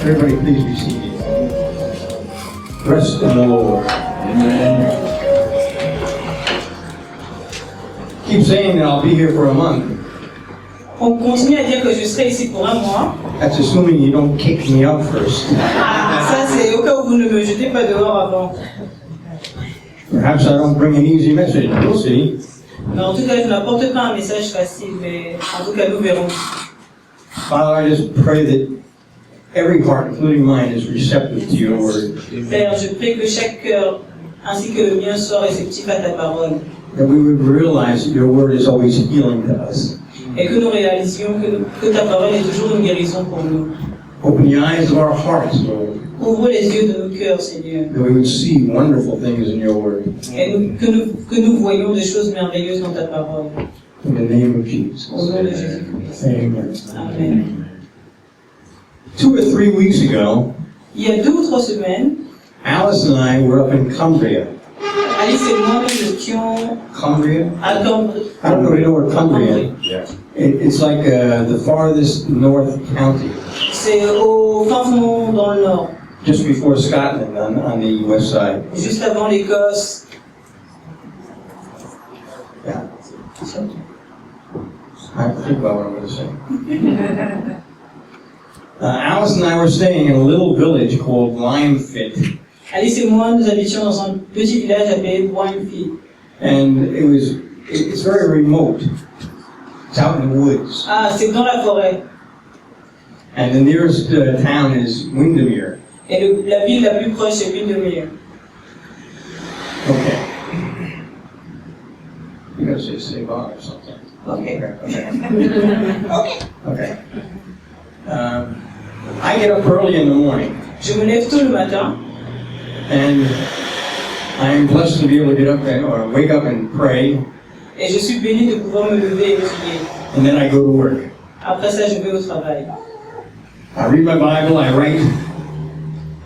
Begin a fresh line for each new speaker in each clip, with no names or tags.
Everybody please be seated. Rest in the Lord. Amen. Keep saying that I'll be here for a month.
On continue à dire que je serai ici pour un mois.
That's assuming you don't kick me out first.
Ça, c'est au cas où vous ne me jetez pas dehors avant.
Perhaps I don't bring an easy message. We'll see.
Mais en tout cas, je n'apporte pas un message facile, mais en tout cas, nous verrons.
Father, I just pray that every heart, including mine, is receptive to your word.
Père, je prie que chaque cœur, ainsi que le mien, soit réceptif à ta parole.
That we would realize that your word is always healing to us.
Et que nous réalisions que ta parole est toujours une guérison pour nous.
Open the eyes of our hearts, Lord.
Ouvre les yeux de nos cœurs, Seigneur.
That we would see wonderful things in your word.
Et que nous voyions des choses merveilleuses dans ta parole.
In the name of Jesus.
Au nom de Jésus-Christ.
Amen.
Amen.
2 or 3 weeks ago,
Il y a 2 ou 3 semaines,
Alice and I were up in Cumbria.
Alice et moi, nous étions
Cumbria?
à Cambrai.
I don't really know where Cumbria is.
Yeah.
It's like the farthest north county,
C'est au fin fond dans le nord,
just before Scotland on the west side.
juste avant l'Écosse.
Yeah. I have to think about what I'm going to say. Alice and I were staying in a little village called Limefit.
Alice et moi, nous habitions dans un petit village appelé Winefield.
And it's very remote. It's out in the woods.
Ah, c'est dans la forêt.
And the nearest town is Windermere.
Et la ville la plus proche, c'est Windermere.
Okay. You're going to say save on or something.
Okay.
Okay. I get up early in the morning.
Je me lève tôt le matin.
And I am blessed to be able to get up or wake up and pray.
Et je suis bénie de pouvoir me lever et prier.
And then I go to work.
Après ça, je vais au travail.
I read my Bible, I write.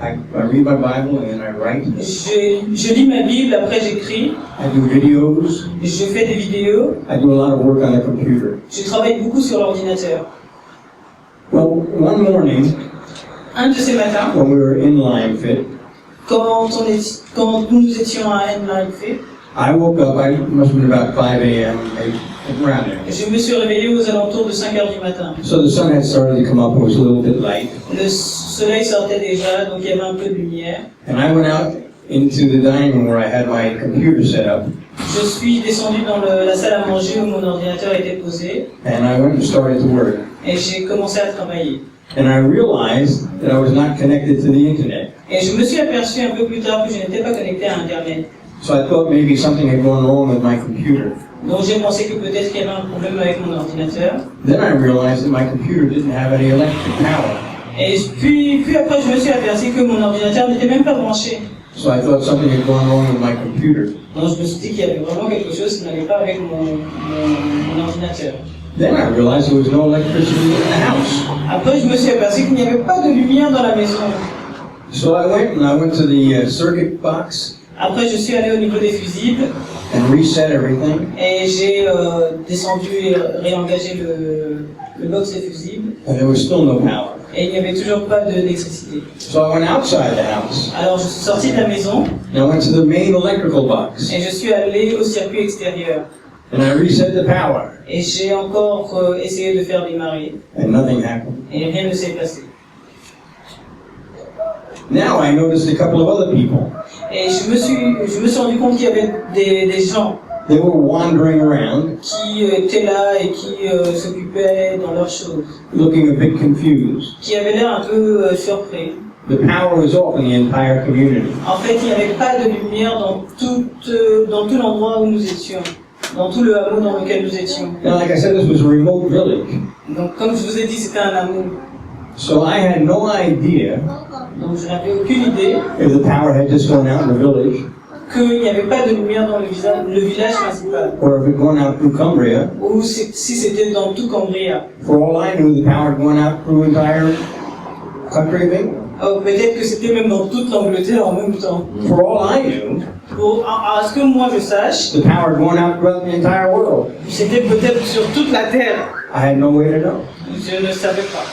I read my Bible and then I write.
Je lis ma Bible, après j'écris.
I do videos.
Je fais des vidéos.
I do a lot of work on the computer.
Je travaille beaucoup sur l'ordinateur.
Well, one morning,
Un de ces matins,
when we were in Limefit,
quand nous étions à Enfield,
I woke up, I must have been about 5 a.m., around there.
je me suis réveillé aux alentours de 5 heures du matin.
So the sun had started to come up, it was a little bit light.
Le soleil sortait déjà, donc il y avait un peu de lumière.
And I went out into the dining room where I had my computer set up.
Je suis descendu dans la salle à manger où mon ordinateur était posé
And I went and started to work.
et j'ai commencé à travailler.
And I realized that I was not connected to the internet.
Et je me suis aperçu un peu plus tard que je n'étais pas connecté à Internet.
So I thought maybe something had gone wrong with my computer.
Donc j'ai pensé que peut-être qu'il y avait un problème avec mon ordinateur.
Then I realized that my computer didn't have any electric power.
Et puis après, je me suis aperçu que mon ordinateur n'était même pas branché.
So I thought something had gone wrong with my computer.
Donc je me suis dit qu'il y avait vraiment quelque chose qui n'allait pas avec mon ordinateur.
Then I realized there was no electricity in the house.
Après, je me suis aperçu qu'il n'y avait pas de lumière dans la maison.
So I went to the circuit box
Après, je suis allé au niveau des fusibles
and reset everything.
et j'ai descendu et réengagé le box des fusibles.
And there was still no power.
Et il n'y avait toujours pas d'électricité.
So I went outside the house
Alors je suis sorti de la maison
and I went to the main electrical box
et je suis allé au circuit extérieur.
and I reset the power
Et j'ai encore essayé de faire démarrer
and nothing happened.
et rien ne s'est passé.
Now I noticed a couple of other people.
Et je me suis rendu compte qu'il y avait des gens
They were wandering around,
qui étaient là et qui s'occupaient dans leurs choses,
looking a bit confused.
qui avaient l'air un peu surpris.
The power was off in the entire community.
En fait, il n'y avait pas de lumière dans tout l'endroit où nous étions, dans tout le hameau dans lequel nous étions.
Now, like I said, this was a remote village.
Donc, comme je vous ai dit, c'était un hameau.
So I had no idea
Donc, je n'avais aucune idée
if the power had just gone out in the village
qu'il n'y avait pas de lumière dans le village principal,
or if it had gone out through Cumbria.
ou si c'était dans tout Cambria.
For all I knew, the power had gone out through the entire country of England.
Peut-être que c'était même dans toute l'Angleterre en même temps.
For all I knew,
À ce que moi je sache,
the power had gone out throughout the entire world.
c'était peut-être sur toute la Terre.
I had no way to know.
Je ne savais pas.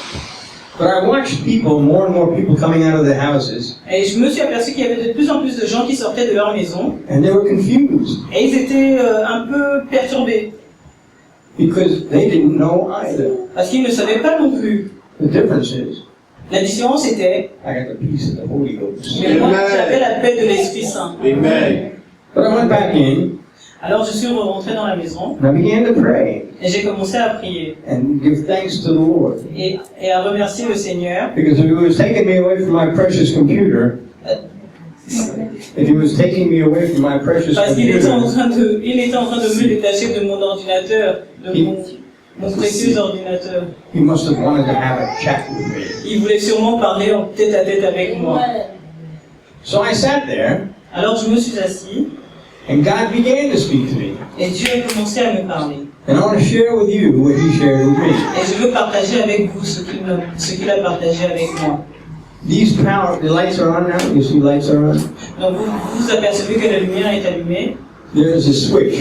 But I watched people, more and more people coming out of their houses,
Et je me suis aperçu qu'il y avait de plus en plus de gens qui sortaient de leur maison
and they were confused
et ils étaient un peu perturbés
because they didn't know either.
parce qu'ils ne savaient pas non plus.
The difference is,
La différence était,
I got the peace of the Holy Ghost.
mais moi j'avais la paix de l'Esprit Saint.
Amen.
But I went back in,
Alors je suis rentré dans la maison
and I began to pray
et j'ai commencé à prier
and give thanks to the Lord.
et à remercier le Seigneur.
Because if He was taking me away from my precious computer, if He was taking me away from my precious
Parce qu'il était en
computer,
train de me détacher de mon ordinateur, de mon précieux ordinateur.
He must have wanted to have a chat with me.
Il voulait sûrement parler en tête à tête avec moi.
So I sat there,
Alors je me suis assis
and God began to speak to me.
et Dieu a commencé à me parler.
And I want to share with you what He shared with me.
Et je veux partager avec vous ce qu'il a partagé avec moi.
The lights are on now. You see lights are on?
Donc vous apercevez que la lumière est allumée.
There's a switch.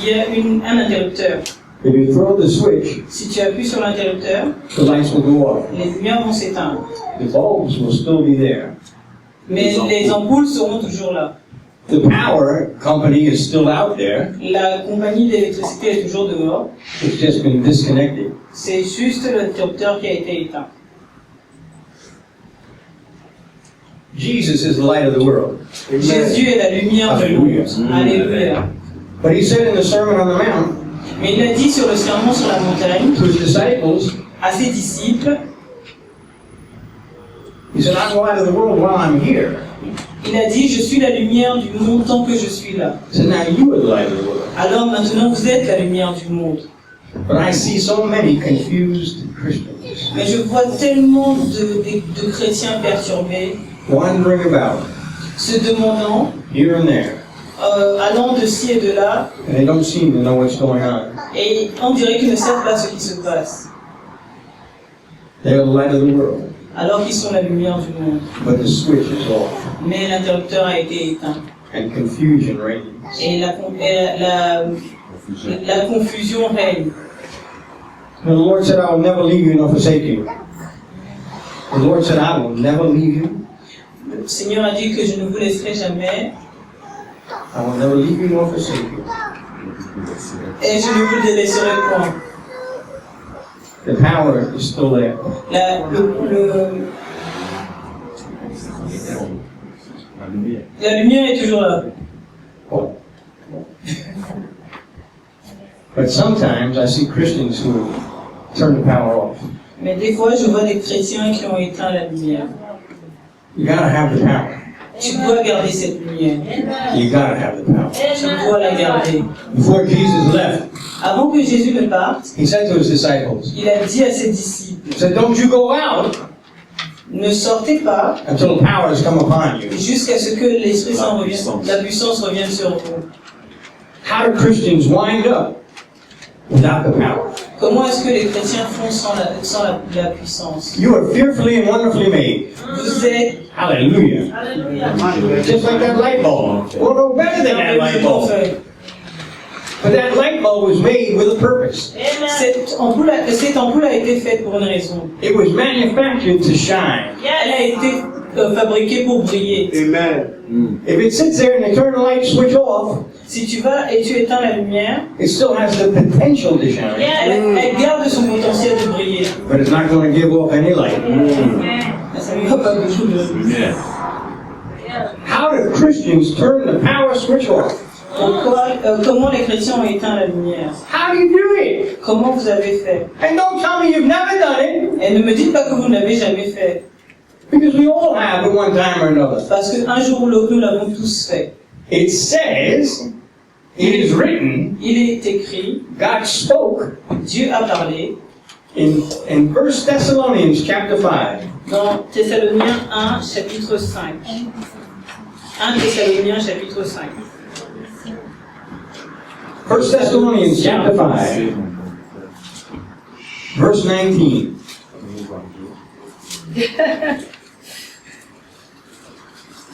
Il y a un interrupteur.
If you throw the switch,
Si tu appuies sur l'interrupteur,
the lights will go off.
les lumières vont s'éteindre.
The bulbs will still be there.
Mais les ampoules seront toujours là.
The power company is still out there.
La compagnie d'électricité est toujours dehors.
It's just been disconnected.
C'est juste l'interrupteur qui a été éteint.
Jesus is the light of the world.
Jésus est la lumière du monde. Alléluia.
But He said in the Sermon on the Mount
Mais il a dit sur le sermon sur la montagne
to His disciples,
à ses disciples,
He said, I'm the light of the world while I'm here.
il a dit, je suis la lumière du monde tant que je suis là.
He said, now you are the light of the world.
Alors maintenant vous êtes la lumière du monde.
But I see so many confused Christians
Mais je vois tellement de chrétiens perturbés,
wandering about
se demandant,
here and there,
allant de ci et de là,
and they don't seem to know what's going on.
et on dirait qu'ils ne savent pas ce qui se passe.
They are the light of the world,
Alors qu'ils sont la lumière du monde.
but the switch is off,
Mais l'interrupteur a été éteint.
and confusion reigns.
Et la confusion règne.
And the Lord said, I will never leave you nor forsake you. The Lord said, I will never leave you.
Le Seigneur a dit que je ne vous laisserai jamais
I will never leave you nor forsake you.
et je ne vous délaisserai point.
The power is still there.
La lumière est toujours là.
But sometimes I see Christians who turn the power off.
Mais des fois, je vois des chrétiens qui ont éteint la lumière.
You gotta have the power.
Tu dois garder cette lumière.
You gotta have the power.
Tu dois la garder.
Before Jesus left,
Avant que Jésus ne parte,
He said to His disciples,
il a dit à ses disciples,
He said, don't you go out
ne sortez pas
until the power has come upon you.
jusqu'à ce que l'Esprit Saint revienne, la puissance revienne sur vous.
How do Christians wind up without the power?
Comment est-ce que les chrétiens font sans la puissance?
You are fearfully and wonderfully made.
Vous êtes
Hallelujah. Just like that light bulb. Well, no better than that light bulb. But that light bulb was made with a purpose.
Cette ampoule a été faite pour une raison.
It was manufactured to shine.
Elle a été fabriquée pour briller.
Amen.
If it sits there and they turn the light switch off,
Si tu vas et tu éteins la lumière,
it still has the potential to shine.
elle garde son potentiel de briller.
But it's not going to give off any light.
Ça ne va pas beaucoup de...
How do Christians turn the power switch off?
Comment les chrétiens ont éteint la lumière?
How do you do it?
Comment vous avez fait?
And don't tell me you've never done it,
Et ne me dites pas que vous ne l'avez jamais fait.
because we all have at one time or another.
Parce qu'un jour ou l'autre, nous l'avons tous fait.
It says, it is written,
Il est écrit,
God spoke
Dieu a parlé,
in 1 Thessalonians chapter 5.
dans Thessaloniens 1, chapitre 5. 1 Thessaloniens, chapitre 5.
1 Thessalonians chapter 5, verse 19.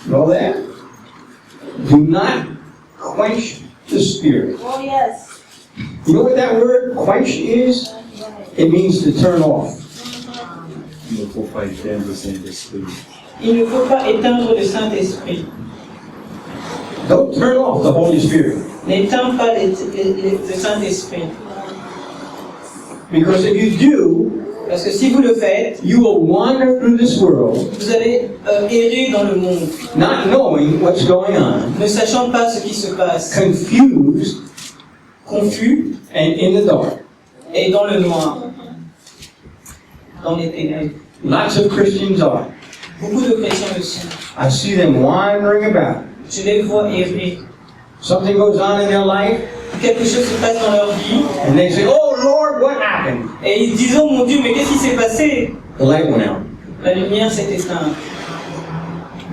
Know that? Do not quench the spirit.
Oh, yes.
You know what that word quench is? It means to turn off.
Il ne faut pas éteindre le Saint-Esprit.
Il ne faut pas éteindre le Saint-Esprit.
Don't turn off the Holy Spirit.
N'éteins pas le Saint-Esprit.
Because if you do,
Parce que si vous le faites,
you will wander through this world
vous allez errer dans le monde,
not knowing what's going on,
ne sachant pas ce qui se passe,
confused
confus
and in the dark.
et dans le noir, dans les ténèbres.
Lots of Christians are.
Beaucoup de chrétiens le sont.
I see them wandering about.
Je les vois errer.
Something goes on in their life,
Quelque chose se passe dans leur vie
and they say, "Oh Lord, what happened?"
et ils disent oh mon Dieu, mais qu'est-ce qui s'est passé?
The light went out.
La lumière s'est éteinte.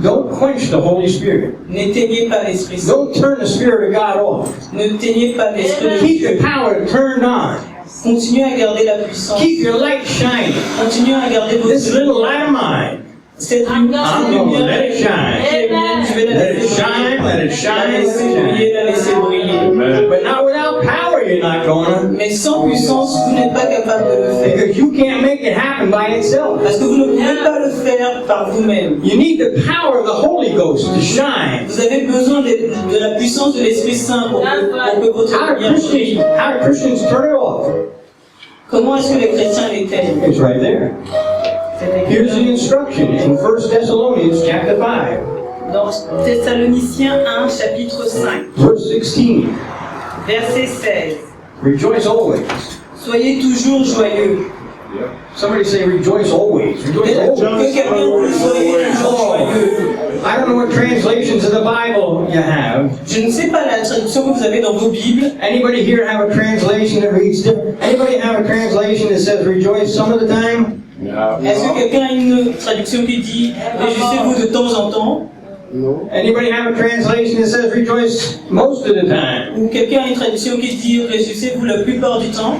Don't quench the Holy Spirit.
N'éteignez pas l'Esprit Saint.
Don't turn the Spirit of God off.
Ne teignez pas l'Esprit de
Keep
Dieu.
the power turned on.
Continuez à garder la puissance.
Keep your light shining.
Continuez à garder votre
This little light of mine.
Cette
I'm
lumière
gonna let it shine.
qui est mienne, je vais la
Let it
laisser
shine, let it
La
shine,
laisser
let it
briller,
shine.
la laisser briller.
But not without power, you're not gonna.
Mais sans puissance, vous n'êtes pas capable de le faire.
Because you can't make it happen by itself.
Parce que vous ne pouvez pas le faire par vous-même.
You need the power of the Holy Ghost to shine.
Vous avez besoin de la puissance de l'Esprit Saint pour que votre
How do
lumière brille.
Christians turn it off?
Comment est-ce que les chrétiens l'éteignent?
It's right there.
C'est
Here's the
écrit
instruction in 1 Thessalonians chapter 5,
dans Thessaloniciens 1, chapitre 5,
verse 16.
verset 16.
Rejoice always.
Soyez toujours joyeux.
Somebody say rejoice always. Rejoice always.
Que quelqu'un dise soyez toujours joyeux.
I don't know what translations of the Bible you have.
Je ne sais pas la traduction que vous avez dans vos Bibles.
Anybody here have a translation that reads different? Anybody have a translation that says rejoice some of the time?
Est-ce que quelqu'un a une traduction qui dit réjouissez-vous de temps en temps?
Anybody have a translation that says rejoice most of the time?
Ou quelqu'un a une traduction qui dit réjouissez-vous la plupart du temps?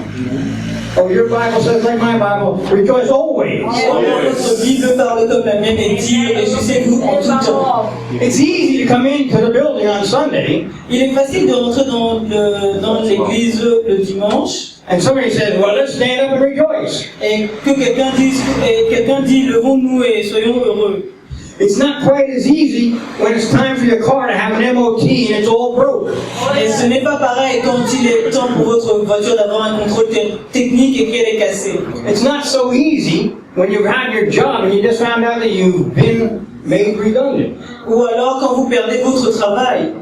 Oh, your Bible says like my Bible, rejoice always.
Votre Bible parle comme la mienne et dit réjouissez-vous en tout temps.
It's easy to come into the building on Sunday
Il est facile de rentrer dans l'église le dimanche
and somebody says, well, let's stand up and rejoice.
et que quelqu'un dit levons-nous et soyons heureux.
It's not quite as easy when it's time for your car to have an MOT and it's all broke.
Et ce n'est pas pareil quand il est temps pour votre voiture d'avoir un contrôle technique et qu'elle est cassée.
It's not so easy when you've had your job and you just found out that you've been made redundant.
Ou alors quand vous perdez votre travail.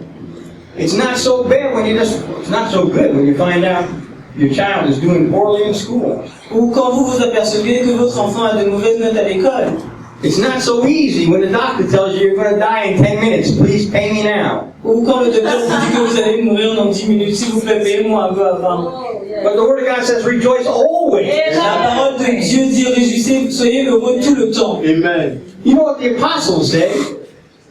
It's not so bad when it's not so good when you find out your child is doing poorly in school.
Ou quand vous vous apercevez que votre enfant a de mauvaises notes à l'école.
It's not so easy when the doctor tells you you're going to die in 10 minutes. Please pay me now.
Ou quand le docteur vous dit que vous allez mourir dans 10 minutes, s'il vous plaît, payez-moi un peu avant.
But the Word of God says rejoice always.
La parole de Dieu dit réjouissez, soyez heureux tout le temps.
Amen.
You know what the apostles say?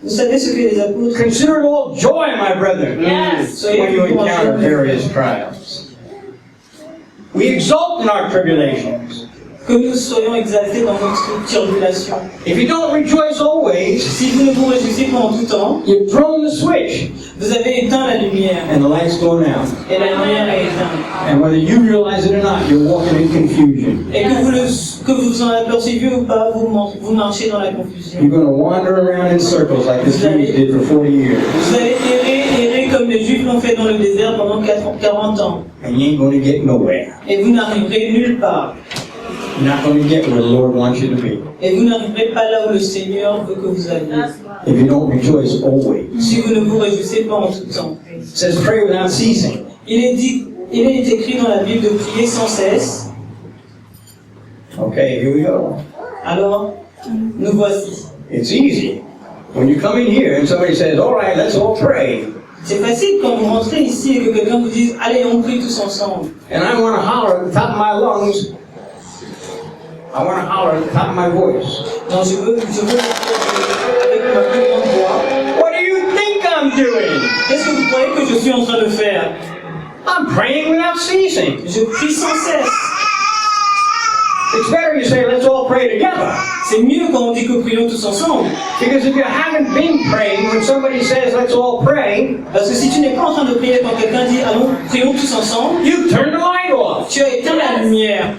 Vous savez ce que les apôtres
Consider it all joy, my brethren,
Soyez
when you
heureux
encounter
en
various trials. We exult in our tribulations.
que nous soyons exaltés dans notre tribulation.
If you don't rejoice always,
Si vous ne vous réjouissez pas en tout temps,
you've thrown the switch
vous avez éteint la lumière
and the light's going out.
et la lumière est éteinte.
And whether you realize it or not, you're walking in confusion.
Et que vous en aperceviez ou pas, vous marchez dans la confusion.
You're going to wander around in circles like the Jews did for 40 years.
Vous allez errer comme les Juifs l'ont fait dans le désert pendant 40 ans.
And you ain't going to get nowhere.
Et vous n'arriverez nulle part.
You're not going to get where the Lord wants you to be.
Et vous n'arriverez pas là où le Seigneur veut que vous alliez.
If you don't rejoice always.
Si vous ne vous réjouissez pas en tout temps.
It says pray without ceasing.
Il est écrit dans la Bible de prier sans cesse.
Okay, here we go.
Alors, nous voici.
It's easy. When you come in here and somebody says, all right, let's all pray.
C'est facile quand vous rentrez ici et que quelqu'un vous dise allez, on prie tous ensemble.
And I want to holler at the top of my lungs. I want to holler at the top of my voice.
Non, je veux avec ma plus grande voix.
What do you think I'm doing?
Qu'est-ce que vous croyez que je suis en train de faire?
I'm praying without ceasing.
Je prie sans cesse.
It's better you say, let's all pray together.
C'est mieux quand on dit que prions tous ensemble.
Because if you haven't been praying, when somebody says, let's all pray,
Parce que si tu n'es pas en train de prier quand quelqu'un dit allons, prions tous ensemble,
you turn the light off.
tu as éteint la lumière.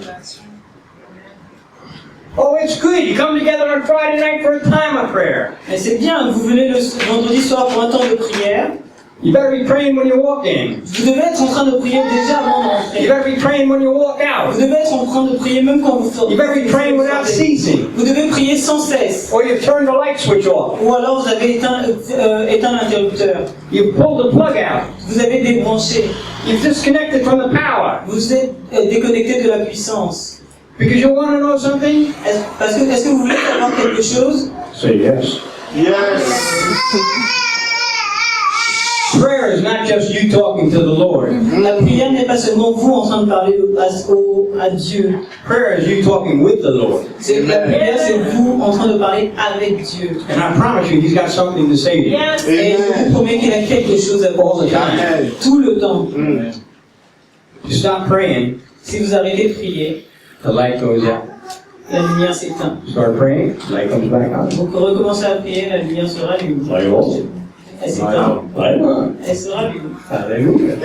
Oh, it's good. You come together on Friday night for a time of prayer.
Mais c'est bien, vous venez le vendredi soir pour un temps de prière.
You better be praying when you walk in.
Vous devez être en train de prier déjà avant
You
d'entrer.
better be praying when you walk out.
Vous devez être en train de prier même quand vous sortez.
You better be praying without ceasing.
Vous devez prier sans cesse.
Or you turn the light switch off.
Ou alors vous avez éteint l'interrupteur.
You pull the plug out.
Vous avez débranché.
You've disconnected from the power.
Vous êtes déconnecté de la puissance.
Because you want to know something?
Est-ce que vous voulez savoir quelque chose?
Say yes. Prayer is not just you talking to the Lord.
La prière n'est pas seulement vous en train de parler à Dieu.
Prayer is you talking with the Lord.
La prière, c'est vous en train de parler avec Dieu.
And I promise you, He's got something to say to you.
Et je vous promets qu'il a quelque chose à vous
All the
dire.
time.
Tout le temps.
You stop praying,
Si vous arrêtez de prier,
the light goes out.
la lumière s'éteint.
Start praying, light comes back on.
Donc recommencez à prier, la lumière se rallume.
Light on.
Elle s'éteint.
Light on.
Elle se rallume.
Hallelujah.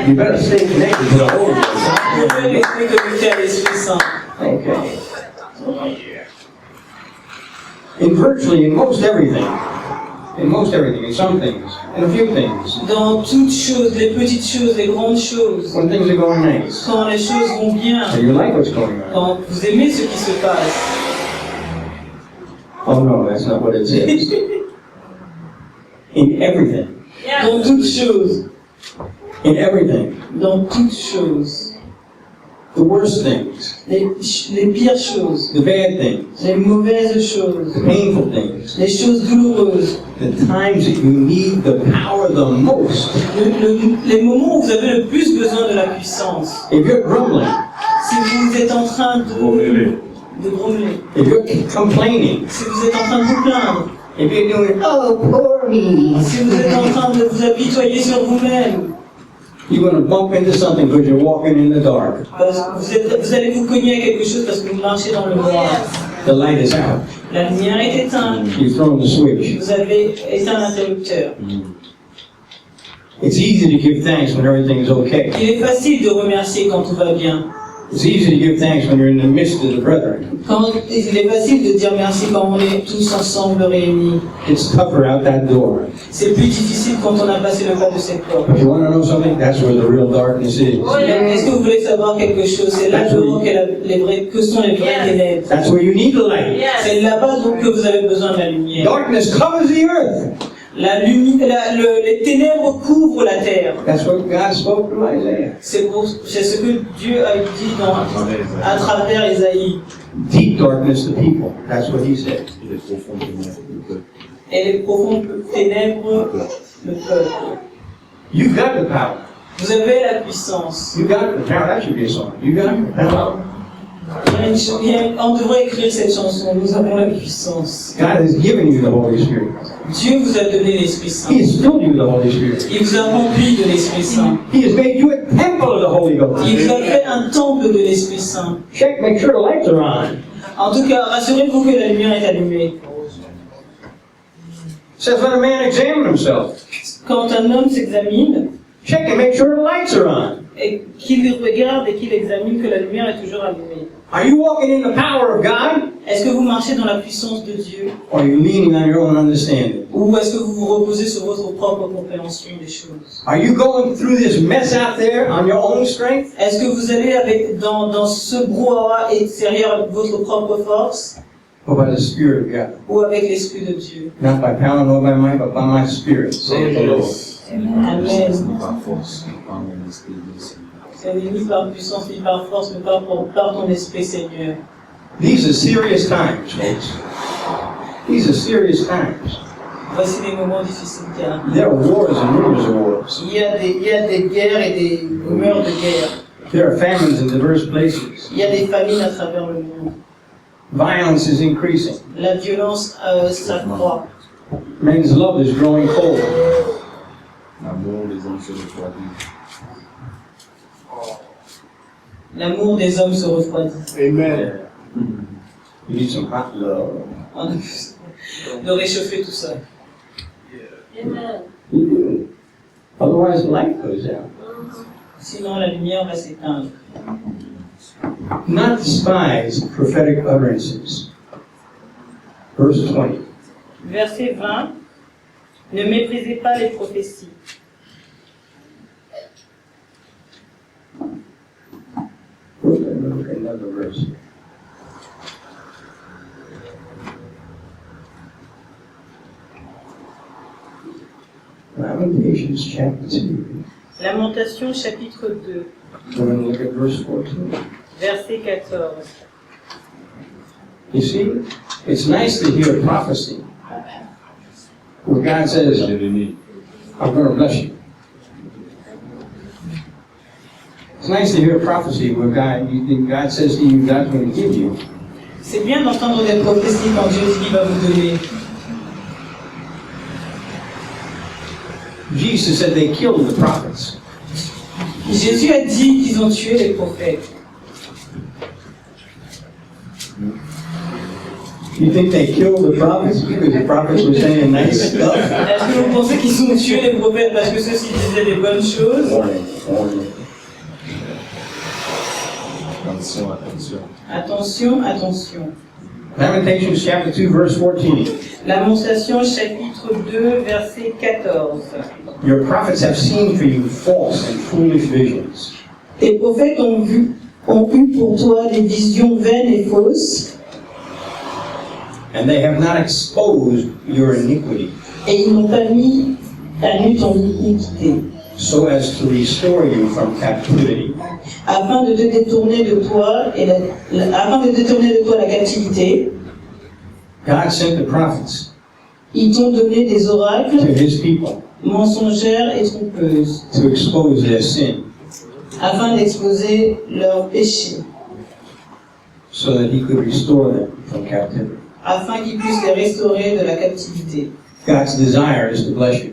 You better stay connected to the Holy Ghost.
Vous devez rester connecté à l'Esprit Saint.
Okay. In virtually in most everything, in some things, in a few things,
Dans toutes choses, les petites choses, les grandes choses,
when things are going nice,
quand les choses vont bien,
and you like what's going on.
quand vous aimez ce qui se passe.
Oh no, that's not what it says. In everything,
Dans toutes choses,
in everything,
dans toutes choses,
the worst things,
les pires choses,
the bad things,
les mauvaises choses,
the painful things,
les choses douloureuses,
the times that you need the power the most.
les moments où vous avez le plus besoin de la puissance.
If you're grumbling,
Si vous êtes en train de grommeler,
if you're complaining,
si vous êtes en train de vous plaindre,
if you're doing, oh, poor me,
si vous êtes en train de vous apitoyer sur vous-même,
you're going to bump into something because you're walking in the dark.
parce que vous allez vous cogner à quelque chose parce que vous marchez dans le noir.
The light is out.
La lumière est éteinte.
You've thrown the switch.
Vous avez éteint l'interrupteur.
It's easy to give thanks when everything's okay.
Il est facile de remercier quand tout va bien.
It's easy to give thanks when you're in the midst of the brethren.
Il est facile de dire merci quand on est tous ensemble réunis.
It's tougher out that door.
C'est plus difficile quand on a passé le pas de cette porte.
But you want to know something? That's where the real darkness is.
Est-ce que vous voulez savoir quelque chose? C'est là que sont les vraies ténèbres.
That's where you need the light.
C'est là-bas donc que vous avez besoin de la lumière.
Darkness covers the earth.
Les ténèbres couvrent la terre.
That's what God spoke to Isaiah.
C'est ce que Dieu a dit à travers Ésaïe.
Deep darkness to people. That's what he said.
Et les profondes ténèbres, le peuple.
You've got the power.
Vous avez la puissance.
You got the power. That should be a song. You got the power.
On devrait écrire cette chanson. Nous avons la puissance.
God has given you the Holy Spirit.
Dieu vous a donné l'Esprit Saint.
He has filled you with the Holy Spirit.
Il vous a rempli de l'Esprit Saint.
He has made you a temple of the Holy Ghost.
Il vous a fait un temple de l'Esprit Saint.
Check, make sure the lights are on.
En tout cas, rassurez-vous que la lumière est allumée.
It says, let a man examine himself.
Quand un homme s'examine,
Check and make sure the lights are on.
et qu'il regarde et qu'il examine que la lumière est toujours allumée.
Are you walking in the power of God?
Est-ce que vous marchez dans la puissance de Dieu?
Or are you leaning on your own understanding?
Ou est-ce que vous vous reposez sur votre propre compréhension des choses?
Are you going through this mess out there on your own strength?
Est-ce que vous allez dans ce brouhaha extérieur avec votre propre force?
Or by the Spirit of God?
Ou avec l'Esprit de Dieu?
Not by power nor by might, but by my Spirit, saith the Lord.
Amen. C'est ni par puissance ni par force, mais par ton Esprit, Seigneur.
These are serious times, folks. These are serious times.
Voici des moments difficiles, car
There are wars and rumors of wars.
il y a des guerres et des rumeurs de guerre.
There are famines in diverse places.
Il y a des famines à travers le monde.
Violence is increasing.
La violence s'accroît.
Men's love is growing cold.
L'amour des hommes se refroidit.
Amen.
You need some hot love.
De réchauffer tout ça.
You do. Otherwise, the light goes out.
Sinon, la lumière va s'éteindre.
not despise prophetic utterances. Verse 20.
Verset 20. Ne méprisez pas les prophéties.
Another verse. Lamentations chapter 2.
Lamentation chapitre 2,
We're going to look at verse 14.
verset 14.
You see, it's nice to hear prophecy where God says,
Jérémie.
I'm going to bless you. It's nice to hear prophecy where God says to you, God's going to give you.
C'est bien d'entendre des prophéties quand Dieu dit qu'il va vous donner.
Jesus said they killed the prophets.
Jésus a dit qu'ils ont tué les prophètes.
You think they killed the prophets because the prophets were saying nice stuff?
Est-ce que vous pensez qu'ils ont tué les prophètes parce que ceux-ci disaient des bonnes choses?
Attention, attention.
Attention, attention.
Lamentations chapter 2 verse 14.
Lamentation chapitre 2, verset 14.
Your prophets have seen for you false and foolish visions.
Tes prophètes ont eu pour toi des visions vaines et fausses,
And they have not exposed your iniquity,
et ils n'ont pas mis à nu ton iniquité,
so as to restore you from captivity.
afin de te détourner de toi la captivité.
God sent the prophets
Ils t'ont donné des
to
oracles
his people
mensongères et trompeuses,
to expose their sin,
afin d'exposer leurs péchés,
so that he could restore them from captivity.
afin qu'ils puissent les restaurer de la captivité.
God's desire is to bless you.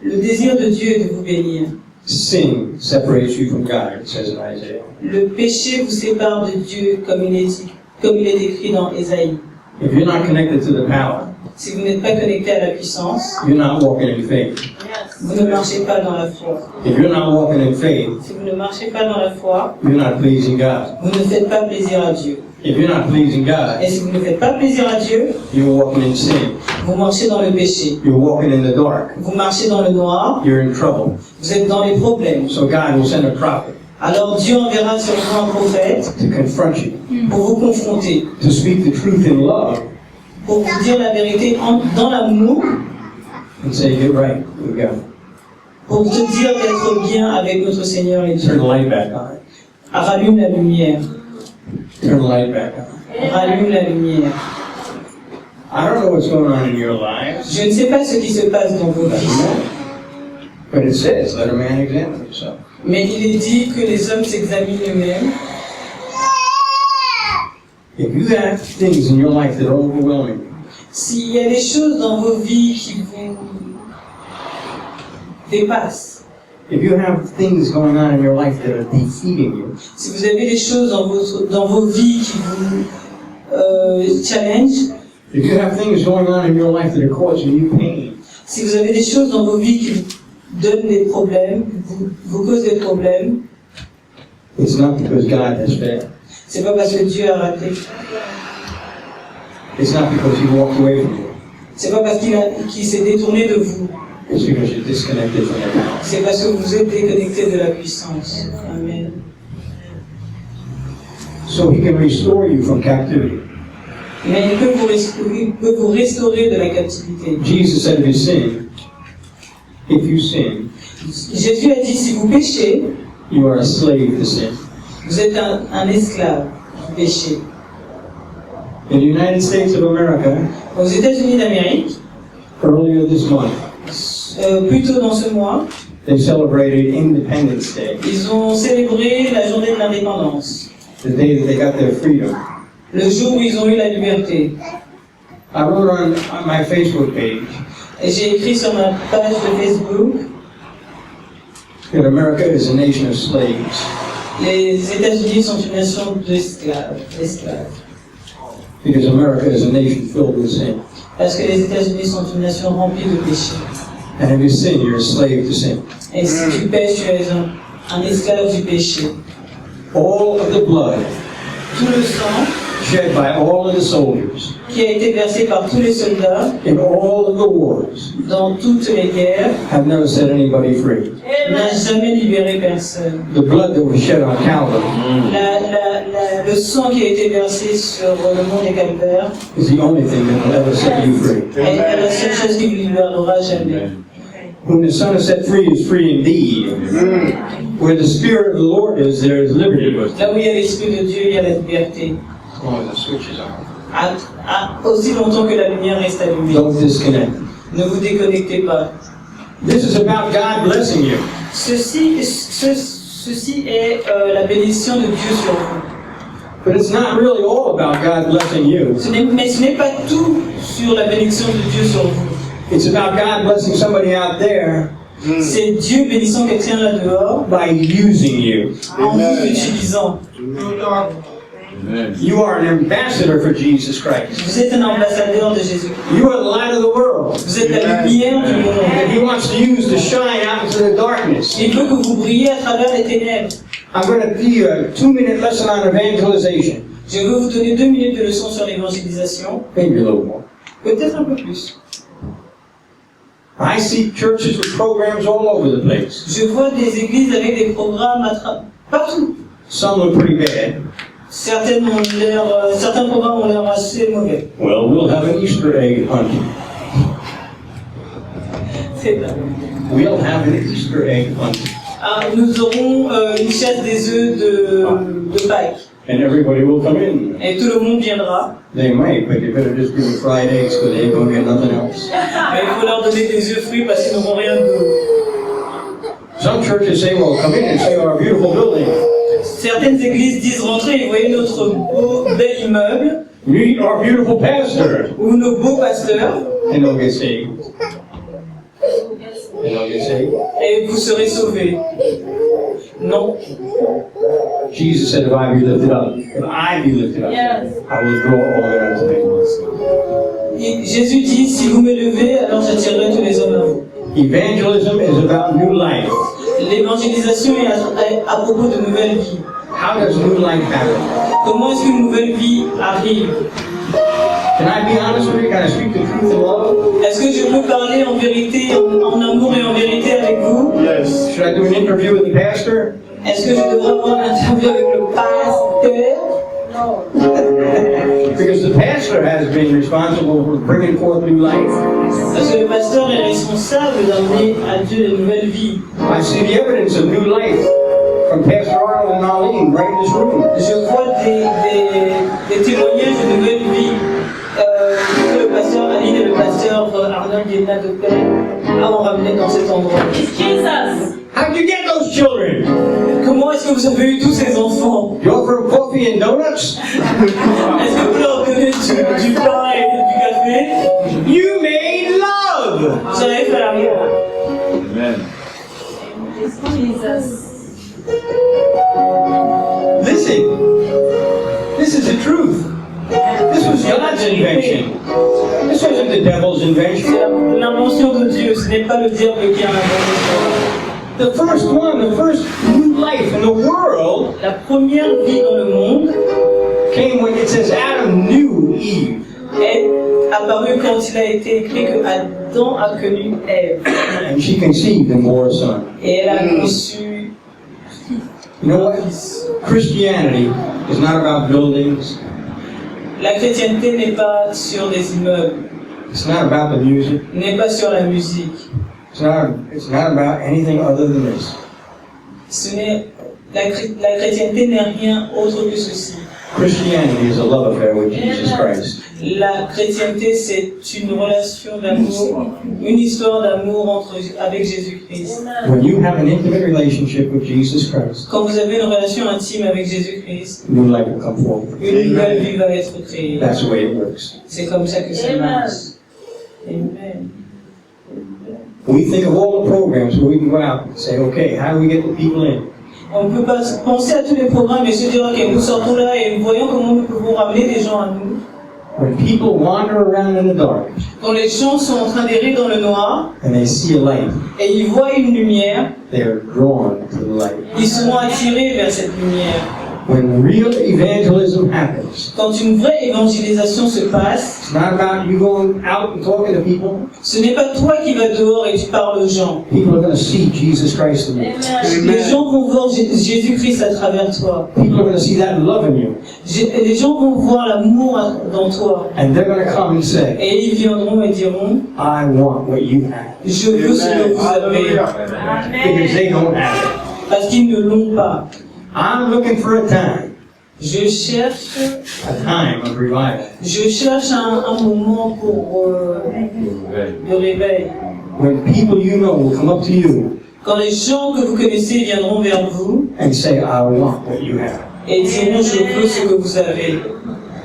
Le désir de Dieu est de vous bénir.
Sin separates you from God, it says in Isaiah.
Le péché vous sépare de Dieu, comme il est écrit dans Ésaïe.
If you're not connected to the power,
Si vous n'êtes pas connecté à la puissance,
you're not walking in faith.
vous ne marchez pas dans la foi.
If you're not walking in faith,
Si vous ne marchez pas dans la foi,
you're not pleasing God.
vous ne faites pas plaisir à Dieu.
If you're not pleasing God,
Et si vous ne faites pas plaisir à Dieu,
you're walking in sin.
vous marchez dans le péché.
You're walking in the dark.
Vous marchez dans le noir,
You're in trouble.
vous êtes dans les problèmes.
So God will send a prophet
Alors Dieu enverra sur vous un prophète
to confront you,
pour vous confronter,
to speak the truth in love,
pour vous dire la vérité dans l'amour,
and say, get right with God.
pour te dire d'être bien avec notre Seigneur et
Turn
Dieu.
the light back on.
Rallume la lumière.
Turn the light back on.
Rallume la lumière.
I don't know what's going on in your lives,
Je ne sais pas ce qui se passe dans vos vies,
but it says, let a man examine himself.
mais il est dit que les hommes s'examinent eux-mêmes.
If you have things in your life that are overwhelming you,
S'il y a des choses dans vos vies qui vous dépassent,
if you have things going on in your life that are defeating you,
si vous avez des choses dans vos vies qui vous challenge,
if you have things going on in your life that are causing you pain,
si vous avez des choses dans vos vies qui vous donnent des problèmes, vous causent des problèmes,
it's not because God has failed.
c'est pas parce que Dieu a raté,
It's not because He walked away from you.
c'est pas parce qu'il s'est détourné de vous,
It's because you're disconnected from the power.
c'est parce que vous êtes déconnecté de la puissance. Amen.
So He can restore you from captivity.
Mais il peut vous restaurer de la captivité.
Jesus said if you sin,
Jésus a dit, si vous péchez,
you are a slave to sin.
vous êtes un esclave du péché.
In the United States of America,
Aux États-Unis d'Amérique,
earlier this month,
plus tôt dans ce mois,
they celebrated Independence Day,
ils ont célébré la journée de l'indépendance,
the day that they got their freedom.
le jour où ils ont eu la liberté.
I wrote on my Facebook page
Et j'ai écrit sur ma page de Facebook,
that America is a nation of slaves.
les États-Unis sont une nation d'esclaves.
Because America is a nation filled with sin.
Parce que les États-Unis sont une nation remplie de péchés.
And if you sin, you're a slave to sin.
Et si tu pêches, tu es un esclave du péché.
all of the blood
tout le sang
shed by all of the soldiers
qui a été versé par tous les soldats
in all of the wars
dans toutes les guerres
have never set anybody free.
n'a jamais libéré personne.
The blood that was shed on Calvary
Le sang qui a été versé sur le mont des Calvaires
is the only thing that will ever set you free.
est la seule chose qui vous libérera jamais.
Whom the Son has set free is free indeed. Where the Spirit of the Lord is, there is liberty.
Là où il y a l'Esprit de Dieu, il y a la liberté.
Oh, the switch is on.
Aussi longtemps que la lumière reste allumée.
Don't disconnect.
Ne vous déconnectez pas.
This is about God blessing you.
Ceci est la bénédiction de Dieu sur vous.
But it's not really all about God blessing you.
Mais ce n'est pas tout sur la bénédiction de Dieu sur vous.
It's about God blessing somebody out there
C'est Dieu bénissant quelqu'un là dehors
by using you.
en vous utilisant.
Amen.
You are an ambassador for Jesus Christ.
Vous êtes un ambassadeur de Jésus.
You are the light of the world.
Vous êtes la lumière du
And
monde.
He wants to use to shine out into the darkness.
Il veut que vous brillez à travers les ténèbres.
I'm going to give you a 2-minute lesson on evangelization.
Je veux vous donner 2 minutes de leçon sur l'évangélisation.
Maybe a little more.
Peut-être un peu plus.
I see churches with programs all over the place.
Je vois des églises avec des programmes partout.
Some look pretty bad.
Certains programmes ont l'air assez mauvais.
Well, we'll have an Easter egg hunt.
C'est vrai.
We'll have an Easter egg hunt.
Nous aurons une chasse des œufs de Pâques.
And everybody will come in.
Et tout le monde viendra.
They might, but you better just give them fried eggs because they ain't going to get nothing else.
Mais il faut leur donner des œufs frits parce qu'ils n'auront rien d'autre.
Some churches say, well, come in and see our beautiful building.
Certaines églises disent rentrez et voyez notre beau, bel immeuble
Meet our beautiful pastor.
ou nos beaux pasteurs
And they'll get saved. And they'll get saved.
et vous serez sauvés. Non.
Jesus said, if I be lifted up, I will draw all men unto me.
Jésus dit, si vous m'élevez, alors j'attirerai tous les hommes à vous.
Evangelism is about new life.
L'évangélisation est à propos de nouvelles vies.
How does new life happen?
Comment est-ce qu'une nouvelle vie arrive?
Can I be honest with you? Can I speak the truth in love?
Est-ce que je peux parler en vérité, en amour et en vérité avec vous?
Yes.
Should I do an interview with the pastor?
Est-ce que je devrais avoir une interview avec le pasteur?
Because the pastor has been responsible for bringing forth new life.
Parce que le pasteur est responsable d'amener à Dieu de nouvelles vies.
I see the evidence of new life from Pastor Arnold and Arlene right in this room.
Je vois des témoignages de nouvelles vies que le pasteur Aline et le pasteur Arnold Yéna de Père ont ramené dans cet endroit.
How did you get those children?
Comment est-ce que vous avez eu tous ces enfants?
You offer them coffee and donuts?
Est-ce que vous leur donnez du pain et du café?
You made love!
Vous avez fait l'amour.
Amen.
Listen, this is the truth. This was God's invention. This wasn't the devil's invention.
C'est l'invention de Dieu, ce n'est pas le diable qui a inventé ça.
The first one, the first new life in the world
La première vie dans le monde
came when it says Adam knew Eve.
est apparue quand il a été écrit que Adam a connu Ève.
And she conceived and bore a son.
Et elle a conçu
You know what? Christianity is not about buildings.
La chrétienté n'est pas sur des immeubles,
It's not about the music.
n'est pas sur la musique.
It's not about anything other than this.
La chrétienté n'est rien autre que ceci.
Christianity is a love affair with Jesus Christ.
La chrétienté, c'est une relation d'amour, une histoire d'amour avec Jésus-Christ.
When you have an intimate relationship with Jesus Christ,
Quand vous avez une relation intime avec Jésus-Christ,
new life will come forward.
une nouvelle vie va être créée.
That's the way it works.
C'est comme ça que ça marche. Amen.
We think of all the programs where we can go out and say, okay, how do we get the people in?
On peut pas penser à tous les programmes et se dire, ok, nous sortons là et voyons comment nous pouvons ramener des gens à nous.
When people wander around in the dark
Quand les gens sont en train d'errer dans le noir
and they see a light,
et ils voient une lumière,
they are drawn to the light.
ils seront attirés vers cette lumière.
When real evangelism happens,
Quand une vraie évangélisation se passe,
it's not about you going out and talking to people.
ce n'est pas toi qui vas dehors et tu parles aux gens.
People are going to see Jesus Christ in you.
Les gens vont voir Jésus-Christ à travers toi.
People are going to see that love in you.
Les gens vont voir l'amour dans toi.
And they're going to come and say,
Et ils viendront et diront,
I want what you have.
je veux ce que vous avez.
Because they don't have it.
Parce qu'ils ne l'ont pas.
I'm looking for a time of revival.
Je cherche un moment pour le réveil.
When people you know will come up to you
Quand les gens que vous connaissez viendront vers vous
and say, I want what you have.
et diront, je veux ce que vous avez.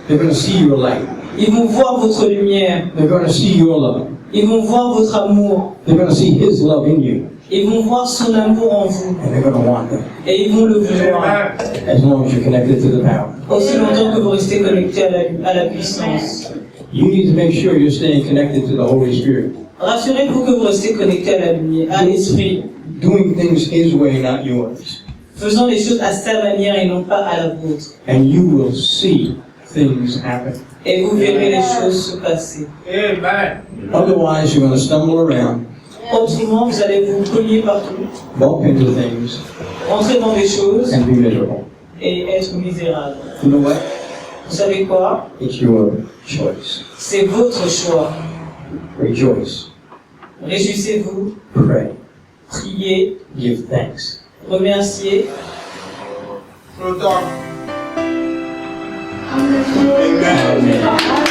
They're going to see your light.
Ils vont voir votre lumière.
They're going to see your love.
Ils vont voir votre amour.
They're going to see His love in you.
Ils vont voir son amour en vous.
And they're going to want them.
Et ils vont le vouloir.
As long as you're connected to the power.
Aussi longtemps que vous restez connecté à la puissance.
You need to make sure you're staying connected to the Holy Spirit.
Rassurez-vous que vous restez connecté à la lumière, à l'esprit.
Doing things His way, not yours.
Faisant les choses à sa manière et non pas à la vôtre.
And you will see things happen.
Et vous verrez les choses se passer.
Otherwise, you're going to stumble around,
Autrement, vous allez vous cogner partout,
bump into things,
entrer dans des choses
and be miserable.
et être misérable.
You know what?
Vous savez quoi?
It's your choice.
C'est votre choix.
Rejoice.
Réjouissez-vous,
Pray.
priez,
Give thanks.
remerciez.
Amen.